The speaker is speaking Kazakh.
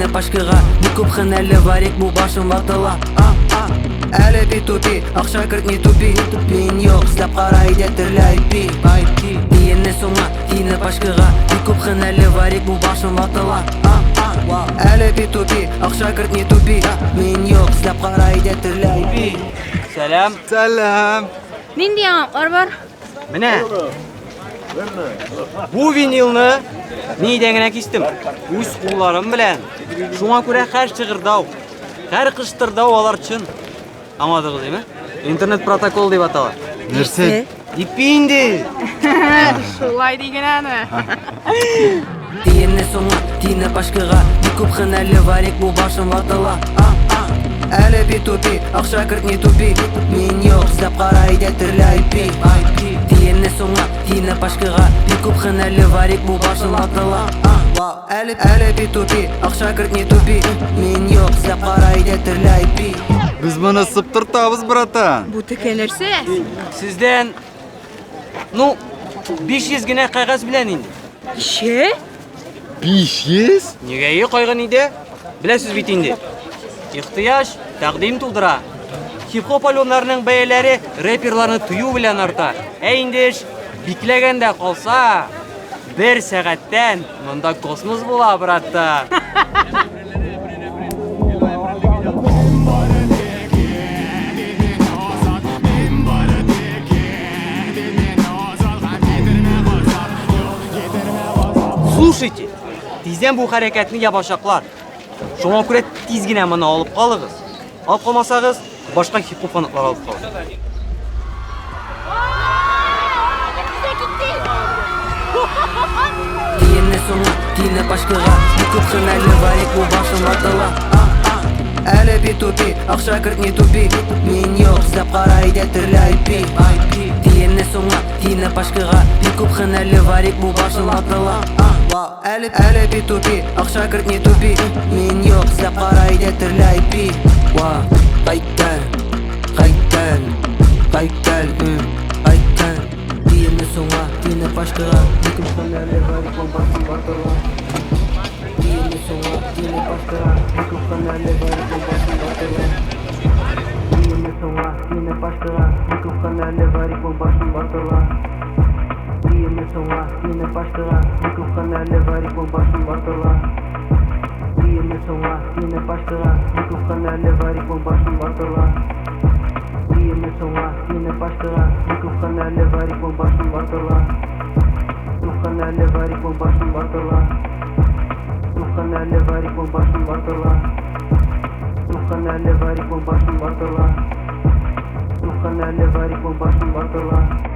тиіне пашкаға Бекупхан әлі варик бұл башым ватыла Әлі P2P, ақша кірт не тупи Мен yok, сілап қарайды түрлі IP Тиіне соңа, тиіне пашкаға Бекупхан әлі варик бұл башым ватыла Әлі P2P, ақша кірт не тупи Мен yok, сілап қарайды түрлі IP Selam. Selam. Nindi yanıtlar var? Mine. Bu vinilni neyden kestim? Üz kullarım bilen. Şuna göre her çığırdav, her kıştırdav olar için. Anladınız değil mi? İnternet protokol deyip atalar. Nerse? Dipindi. Şulay degen ana. Тиіне соңа, тиіне пашкаға Бекупхан әлі варик бұл башым ватыла Әлі P2P, ақша кірт не тупи Мен yok, сілап қарайды түрлі IP Тиіне соңа, тиіне пашкаға Бекупхан әлі варик бұл башым ватыла Әлі P2P, ақша кірт не тупи Мен yok, сілап қарайды түрлі IP Biz bana sıptırtağız bratan. Bu tükenirse? Sizden 500 gine kağıt bilen indi. Şey? 500? Nega iyi koygan ide? Bilesiz bit indi. İhtiyaç takdim tuldura. Hip hop alonlarının beyeleri rapperlarını tuyu bilen artar. Eyindiş biklegende kalsa 1 saatten mında kosmos bula bratta. Слушайте, тизден bu hareketini yapacaklar. Şuna göre tizgine mını alıp kalırız. Alıp kalmasanız başka hip hop fanatlar alıp kalır. Тиіне соңа, тиіне пашкаға Бекупхан әлі варик бұл башым ватыла Әлі P2P, ақша кірт не тупи Мен yok, сілап қарайды түрлі IP Тиіне соңа, тиіне пашкаға Бекупхан әлі варик бұл башым ватыла Әлі P2P, ақша кірт не тупи Мен yok, сілап қарайды түрлі IP Қайттан Тиіне соңа, тиіне пашкаға Бекупхан әлі варик бұл башым ватыла Тиіне соңа, тиіне пашкаға Бекупхан әлі варик бұл башым ватыла Тиіне соңа, тиіне пашкаға Бекупхан әлі варик бұл башым ватыла Тиіне соңа, тиіне пашкаға Бекупхан әлі варик бұл башым ватыла Тиіне соңа, тиіне пашкаға Бекупхан әлі варик бұл башым ватыла Тиіне соңа, тиіне пашкаға Бекупхан әлі варик бұл башым ватыла Бекупхан әлі варик бұл башым ватыла Бекупхан әлі варик бұл башым ватыла Бекупхан әлі варик бұл башым ватыла Бекупхан әлі варик бұл башым ватыла